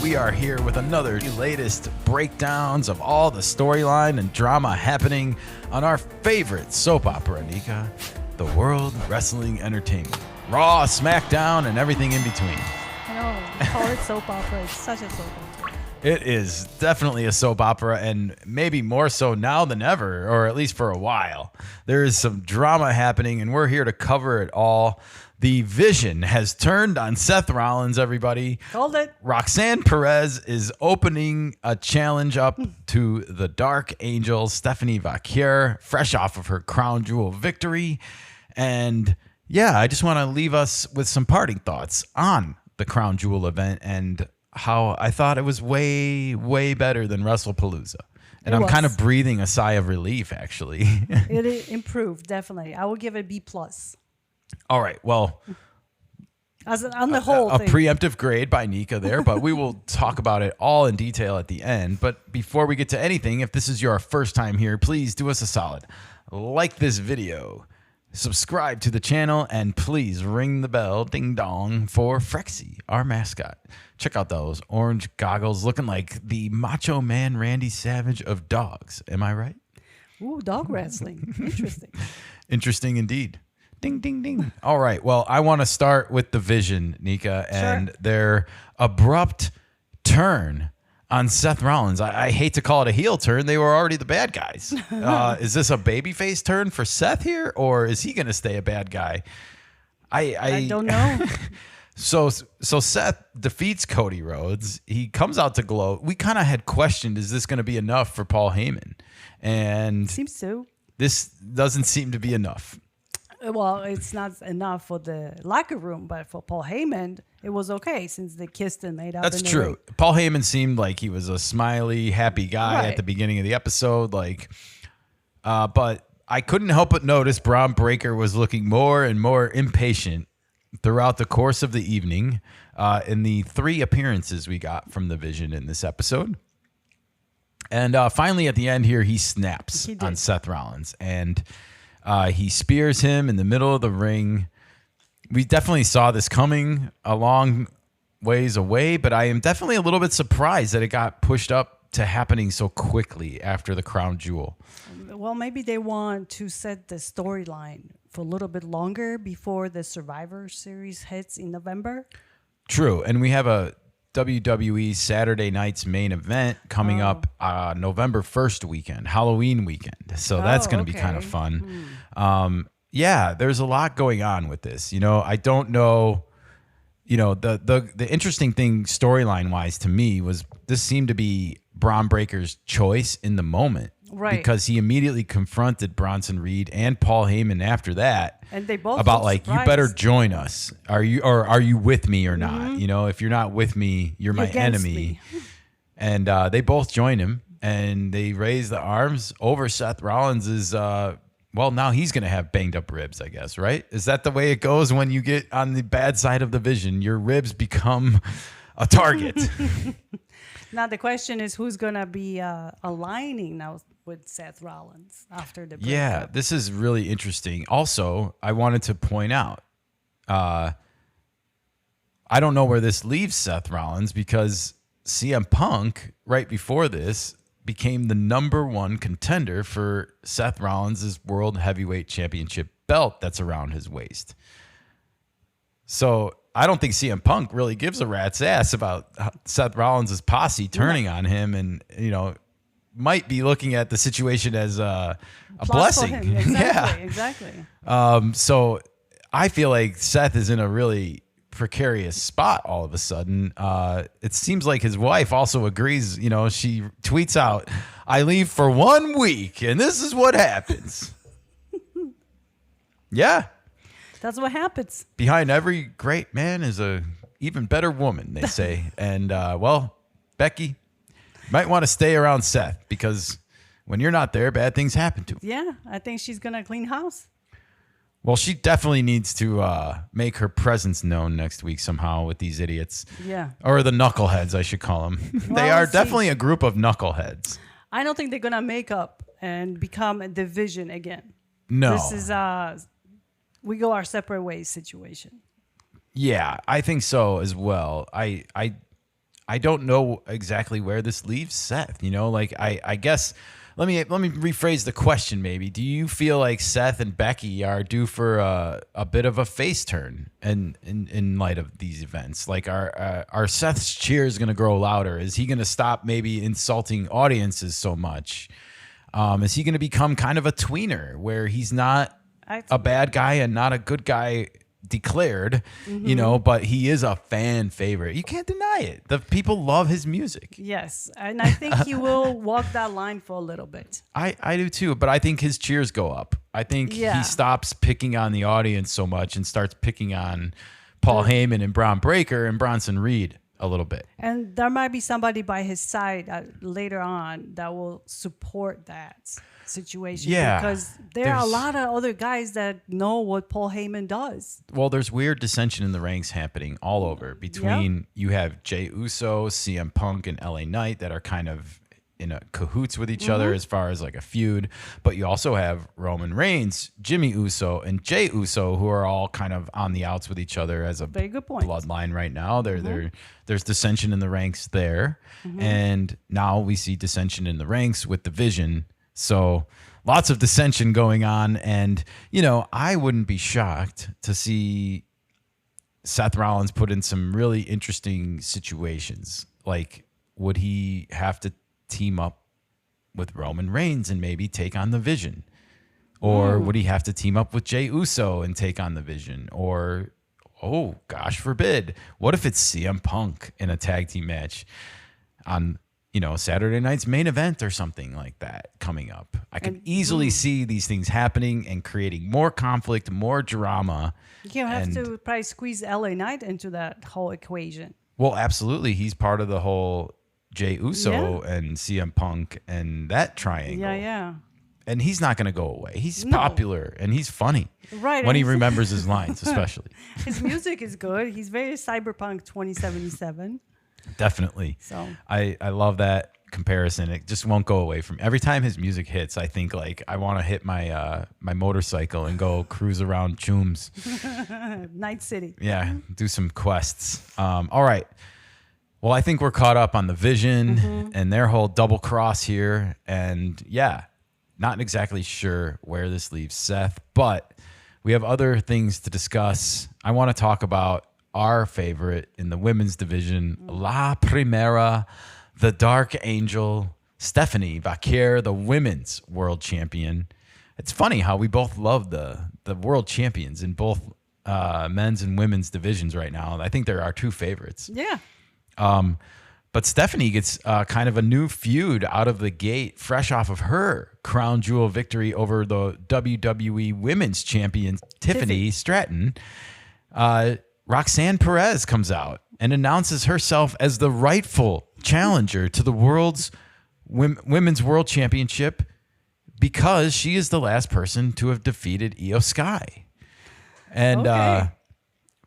we are here with another latest breakdowns of all the storyline and drama happening on our favorite soap opera, Nika, the World Wrestling Entertainment. Raw, SmackDown, and everything in between. I know, call it soap opera. It's such a soap opera. It is definitely a soap opera, and maybe more so now than ever, or at least for a while. There is some drama happening, and we're here to cover it all. The Vision has turned on Seth Rollins, everybody. Called it. Roxanne Perez is opening a challenge up to the Dark Angel, Stephanie Vaquer, fresh off of her crown jewel victory. And yeah, I just want to leave us with some parting thoughts on the crown jewel event and how I thought it was way, way better than WrestlePalooza. And I'm kind of breathing a sigh of relief, actually. It improved, definitely. I would give it B+. All right, well, On the whole a thing. preemptive grade by Nika there, but we will talk about it all in detail at the end. But before we get to anything, if this is your first time here, please do us a solid. Like this video, subscribe to the channel, and please ring the bell, ding dong, for Frexy, our mascot. Check out those orange goggles looking like the Macho Man Randy Savage of dogs. Am I right? Ooh, dog wrestling. Interesting. Interesting indeed. Ding, ding, ding. All right. Well, I want to start with the Vision, Nika, and their abrupt turn on Seth Rollins. I hate to call it a heel turn. They were already the bad guys. Is this a babyface turn for Seth here, or is he going to stay a bad guy? I don't know. So Seth defeats Cody Rhodes. He comes out to glow. We kind of had questioned, is this going to be enough for Paul Heyman? And Seems so. this doesn't seem to be enough. Well, it's not enough for the locker room, but for Paul Heyman, it was okay since they kissed and made up. That's in the true. ring. Paul Heyman seemed like he was a smiley, happy guy at the beginning of the episode. But I couldn't help but notice Braun Breaker was looking more and more impatient throughout the course of the evening in the 3 appearances we got from the Vision in this episode. And finally, at the end here, he snaps on Seth Rollins, and he spears him in the middle of the ring. We definitely saw this coming a long ways away, but I am definitely a little bit surprised that it got pushed up to happening so quickly after the crown jewel. Well, maybe they want to set the storyline for a little bit longer before the Survivor Series hits in November. True, and we have a WWE Saturday night's main event coming up November 1st weekend, Halloween weekend. So that's going to be kind of fun. Yeah, there's a lot going on with this. You know, I don't know, you know, the interesting thing storyline wise to me was this seemed to be Braun Breaker's choice in the moment. Right. Because he immediately confronted Bronson Reed and Paul Heyman after that. And they both about like, surprised. You better join us. Are you with me or not? You know, if you're not with me, you're my enemy. Me. And they both join him, and they raise the arms over Seth Rollins' well, now he's going to have banged up ribs, I guess, right? Is that the way it goes when you get on the bad side of the Vision? Your ribs become a target. Now the question is who's going to be aligning now with Seth Rollins after the breakup. Yeah, this is really interesting. Also, I wanted to point out, I don't know where this leaves Seth Rollins because CM Punk, right before this, became the #1 contender for Seth Rollins' World Heavyweight Championship belt that's around his waist. So I don't think CM Punk really gives a rat's ass about Seth Rollins' posse turning on him, and you know, might be looking at the situation as a blessing. Exactly, exactly. So I feel like Seth is in a really precarious spot all of a sudden. It seems like his wife also agrees. You know, she tweets out, "I leave for 1 week, and this is what happens." Yeah. That's what happens. Behind every great man is a even better woman, they say. And, well, Becky, might want to stay around Seth because when you're not there, bad things happen to him. Yeah, I think she's going to clean house. Well, she definitely needs to make her presence known next week somehow with these idiots. Yeah. Or the knuckleheads, I should call them. They are definitely a group of knuckleheads. I don't think they're going to make up and become a division again. No. This is we go our separate ways situation. Yeah, I think so as well. I I don't know exactly where this leaves Seth. Like I guess let me rephrase the question maybe. Do you feel like Seth and Becky are due for a bit of a face turn in light of these events? Like are Seth's cheers going to grow louder? Is he going to stop maybe insulting audiences so much? Is he going to become kind of a tweener where he's not a bad guy and not a good guy declared, but he is a fan favorite. You can't deny it. The people love his music. Yes, and I think he will walk that line for a little bit. I do too, but I think his cheers go up. I think he stops picking on the audience so much and starts picking on Paul Heyman and Braun Breaker and Bronson Reed a little bit. And there might be somebody by his side later on that will support that situation. Yeah, because there are a lot of other guys that know what Paul Heyman does. Well, there's weird dissension in the ranks happening all over between you have Jey Uso, CM Punk, and LA Knight that are kind of in a cahoots with each other as far as like a feud, but you also have Roman Reigns, Jimmy Uso, and Jey Uso who are all kind of on the outs with each other as a very good point. Bloodline right now. There's dissension in the ranks there, and now we see dissension in the ranks with the Vision. So lots of dissension going on. And, I wouldn't be shocked to see Seth Rollins put in some really interesting situations. Like, would he have to team up with Roman Reigns and maybe take on the Vision? Or would he have to team up with Jey Uso and take on the Vision? Or, oh, gosh forbid, what if it's CM Punk in a tag team match on Saturday night's main event or something like that coming up? I could easily see these things happening and creating more conflict, more drama. You have to probably squeeze LA Knight into that whole equation. Well, absolutely. He's part of the whole Jey Uso and CM Punk and that triangle. Yeah. And he's not going to go away. He's popular and he's funny. Right. When he remembers his lines, especially. His music is good. He's very Cyberpunk 2077. Definitely. So I love that comparison. It just won't go away from every time his music hits. I think like I want to hit my my motorcycle and go cruise around Chooms. Night City. Yeah, do some quests. All right. Well, I think we're caught up on the Vision and their whole double cross here. And not exactly sure where this leaves Seth, but we have other things to discuss. I want to talk about our favorite in the women's division, La Primera, the Dark Angel, Stephanie Vaquer, the women's world champion. It's funny how we both love the world champions in both men's and women's divisions right now. I think they're our two favorites. Yeah. But Stephanie gets kind of a new feud out of the gate, fresh off of her crown jewel victory over the WWE women's champion, Tiffany Stratton. Roxanne Perez comes out and announces herself as the rightful challenger to the women's world championship because she is the last person to have defeated Io Sky. And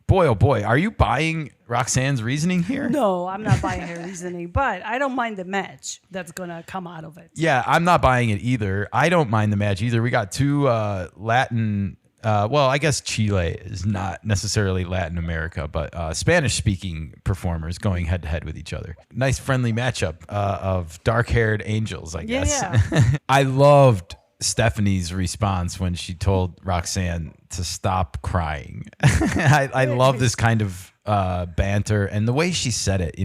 boy, oh boy, are you buying Roxanne's reasoning here? No, I'm not buying her reasoning, but I don't mind the match that's going to come out of it. Yeah, I'm not buying it either. I don't mind the match either. We got two Latin... well, I guess Chile is not necessarily Latin America, but Spanish-speaking performers going head-to-head with each other. Nice friendly matchup of dark-haired angels, I guess. Yeah. I loved Stephanie's response when she told Roxanne to stop crying. I love this kind of banter and the way she said it,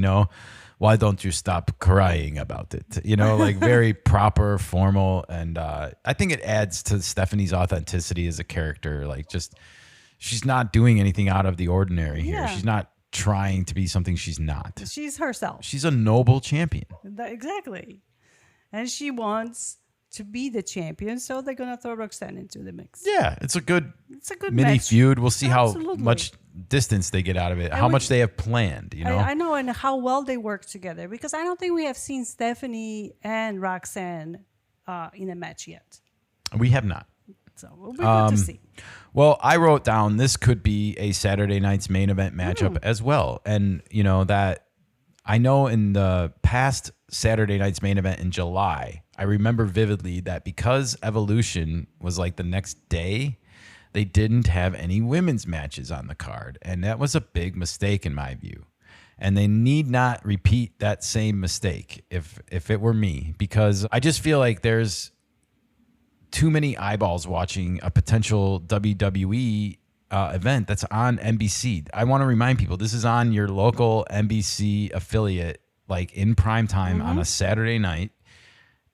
why don't you stop crying about it? Like very proper, formal. And I think it adds to Stephanie's authenticity as a character. Like just, she's not doing anything out of the ordinary here. She's not trying to be something she's not. She's herself. She's a noble champion. Exactly. And she wants to be the champion, so they're going to throw Roxanne into the mix. Yeah, it's a good mini match. feud. We'll see how much distance they get out of it, how much they have planned, I know, and how well they work together, because I don't think we have seen Stephanie and Roxanne in a match yet. We have not. So we'll be good to see. Well, I wrote down this could be a Saturday night's main event matchup as well. And, that I know in the past Saturday night's main event in July, I remember vividly that because Evolution was like the next day, they didn't have any women's matches on the card. And that was a big mistake in my view. And they need not repeat that same mistake if it were me, because I just feel like there's too many eyeballs watching a potential WWE event that's on NBC. I want to remind people, this is on your local NBC affiliate, like in prime time on a Saturday night.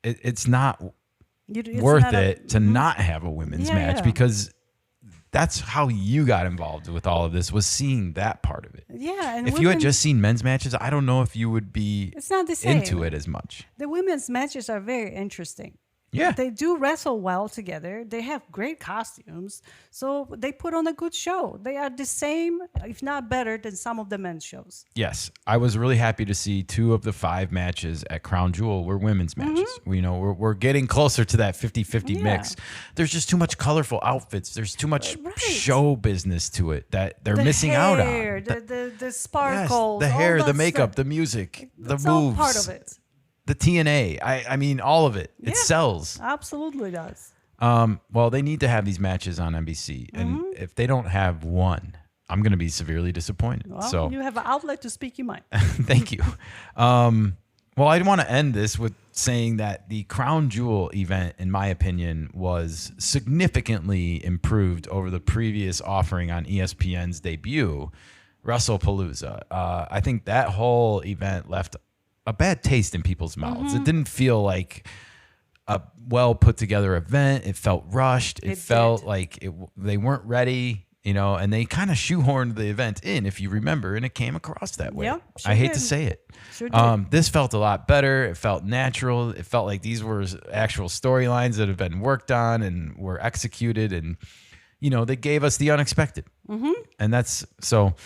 It's not worth it to not have a women's match, because that's how you got involved with all of this, was seeing that part of it. Yeah. And if you had just seen men's matches, I don't know if you would be it's not the same. into it as much. The women's matches are very interesting. Yeah. They do wrestle well together. They have great costumes. So they put on a good show. They are the same, if not better, than some of the men's shows. Yes. I was really happy to see 2 of the 5 matches at Crown Jewel were women's matches. We're getting closer to that 50-50 mix. There's just too much colorful outfits. There's too much show business to it that they're missing out on. The sparkles. Yes, the hair, the makeup, the music, the moves. All part of it. The TNA, I mean, all of it. It sells. Absolutely does. Well, they need to have these matches on NBC. And if they don't have one, I'm going to be severely disappointed. Well, so you have an outlet to speak your mind. Thank you. Well, I want to end this with saying that the Crown Jewel event, in my opinion, was significantly improved over the previous offering on ESPN's debut, WrestlePalooza. I think that whole event left a bad taste in people's mouths. It didn't feel like a well put together event. It felt rushed. It felt like they weren't ready, and they kind of shoehorned the event in, if you remember, and it came across that way. Yep, I hate to say it. Sure did. This felt a lot better. It felt natural. It felt like these were actual storylines that have been worked on and were executed, and they gave us the unexpected. And that's so.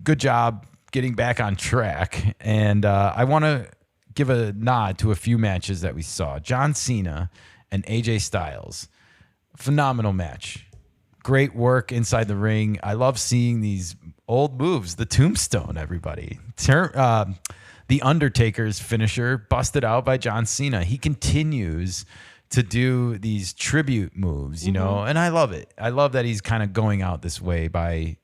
Good job getting back on track. And I want to give a nod to a few matches that we saw. John Cena and AJ Styles. Phenomenal match. Great work inside the ring. I love seeing these old moves. The tombstone, everybody. The Undertaker's finisher busted out by John Cena. He continues to do these tribute moves, and I love it. I love that he's kind of going out this way by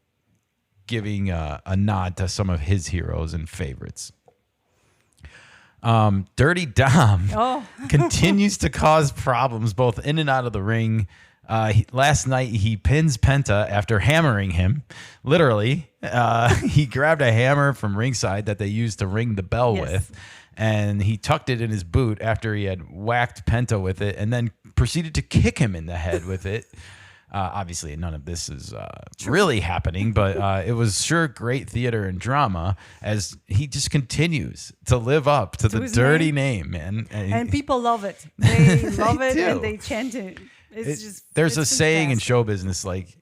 giving a nod to some of his heroes and favorites. Dirty Dom continues to cause problems both in and out of the ring. Last night, he pins Penta after hammering him. Literally, he grabbed a hammer from ringside that they used to ring the bell with, and he tucked it in his boot after he had whacked Penta with it, and then proceeded to kick him in the head with it. Obviously, none of this is really happening, but it was sure great theater and drama as he just continues to live up to the dirty name, man. And people love it. They love it and they chant it. There's a saying in show business, like,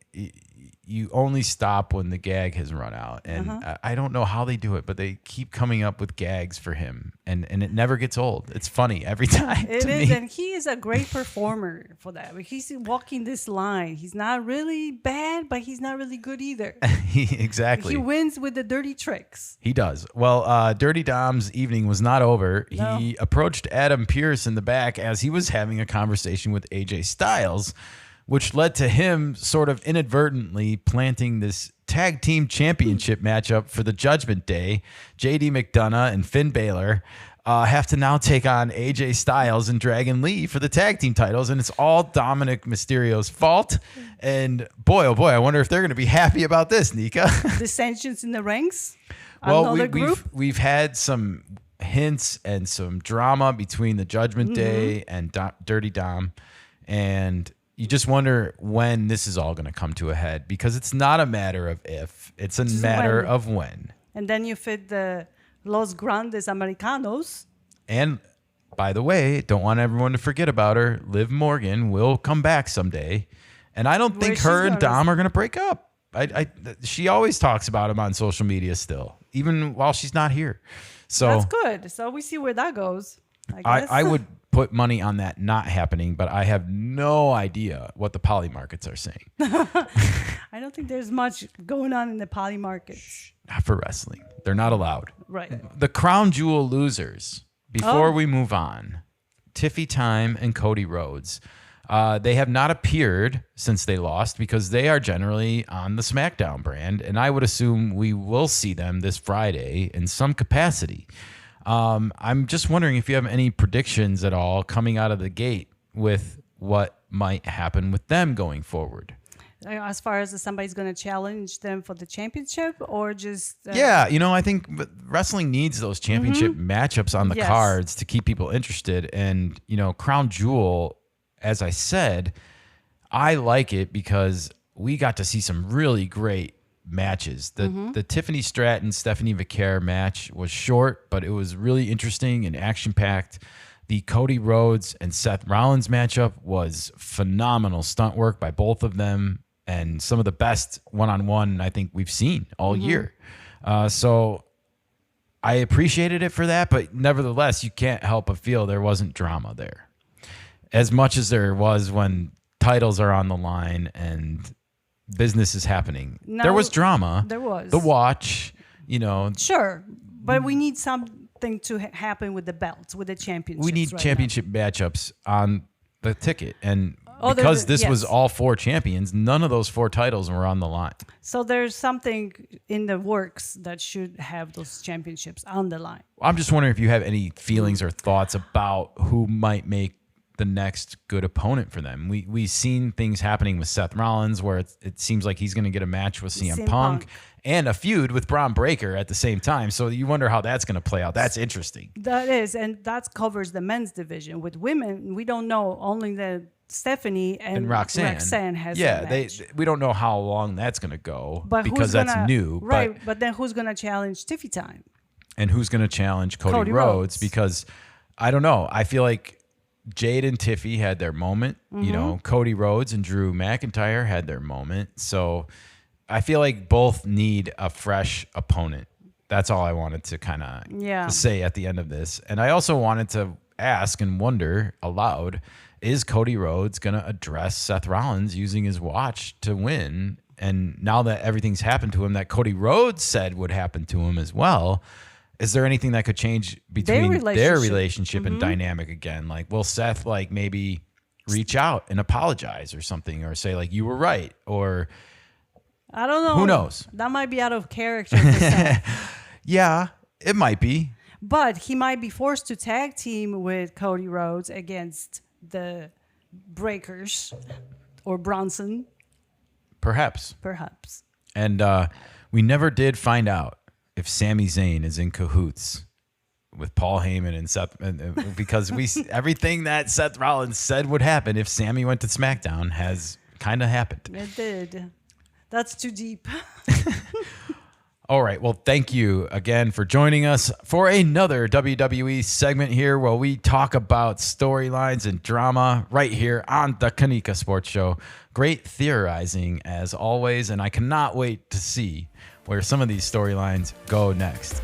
you only stop when the gag has run out. And I don't know how they do it, but they keep coming up with gags for him. And it never gets old. It's funny every time. It is. And he is a great performer for that. He's walking this line. He's not really bad, but he's not really good either. Exactly. He wins with the dirty tricks. He does. Well, Dirty Dom's evening was not over. No. He approached Adam Pearce in the back as he was having a conversation with AJ Styles, which led to him sort of inadvertently planting this tag team championship matchup for the Judgment Day. JD McDonough and Finn Balor have to now take on AJ Styles and Dragon Lee for the tag team titles, and it's all Dominic Mysterio's fault. And boy, oh boy, I wonder if they're going to be happy about this, Nika. Dissensions in the ranks? Well, we've had some hints and some drama between the Judgment Day and Dirty Dom, and you just wonder when this is all going to come to a head, because it's not a matter of if, it's a matter of when. And then you fit the Los Grandes Americanos. And by the way, don't want everyone to forget about her. Liv Morgan will come back someday. And I don't think her and Dom are going to break up. She always talks about him on social media still, even while she's not here. So that's good. So we see where that goes, I guess. I would put money on that not happening, but I have no idea what the poly markets are saying. I don't think there's much going on in the poly markets. Not for wrestling. They're not allowed. Right. The Crown Jewel losers, before we move on, Tiffy Time and Cody Rhodes. They have not appeared since they lost because they are generally on the SmackDown brand, and I would assume we will see them this Friday in some capacity. I'm just wondering if you have any predictions at all coming out of the gate with what might happen with them going forward. As far as somebody's going to challenge them for the championship or just... Yeah, I think wrestling needs those championship matchups on the cards to keep people interested. And, Crown Jewel, as I said, I like it because we got to see some really great matches. The Tiffany Stratton, Stephanie Vaquer match was short, but it was really interesting and action-packed. The Cody Rhodes and Seth Rollins matchup was phenomenal stunt work by both of them and some of the best one-on-one I think we've seen all year. So I appreciated it for that, but nevertheless, you can't help but feel there wasn't drama there. As much as there was when titles are on the line and business is happening. No, there was drama. There was. The watch, Sure, but we need something to happen with the belts, with the championships. We need championship matchups on the ticket. And because this was yes. all 4 champions, none of those 4 titles were on the line. So there's something in the works that should have those championships on the line. I'm just wondering if you have any feelings or thoughts about who might make the next good opponent for them. We've seen things happening with Seth Rollins where it seems like he's going to get a match with CM Punk and a feud with Braun Breaker at the same time. So you wonder how that's going to play out. That's interesting. That is, and that covers the men's division. With women, we don't know. Only the Stephanie and Roxanne has a match. We don't know how long that's going to go because that's new. Right, but then who's going to challenge Tiffy Time? And who's going to challenge Cody Rhodes? Because I don't know. I feel like Jade and Tiffy had their moment. Cody Rhodes and Drew McIntyre had their moment. So I feel like both need a fresh opponent. That's all I wanted to kind of say at the end of this. And I also wanted to ask and wonder aloud, is Cody Rhodes going to address Seth Rollins using his watch to win? And now that everything's happened to him that Cody Rhodes said would happen to him as well, is there anything that could change between their relationship and dynamic again? Like, will Seth maybe reach out and apologize or something, or say you were right, or I don't know. Who knows? That might be out of character for Seth. Yeah, it might be. But he might be forced to tag team with Cody Rhodes against the Breakers or Bronson. Perhaps. And we never did find out if Sami Zayn is in cahoots with Paul Heyman and Seth, because everything that Seth Rollins said would happen if Sami went to SmackDown has kind of happened. It did. That's too deep. All right. Well, thank you again for joining us for another WWE segment here where we talk about storylines and drama right here on the Kanika Sports Show. Great theorizing as always, and I cannot wait to see where some of these storylines go next.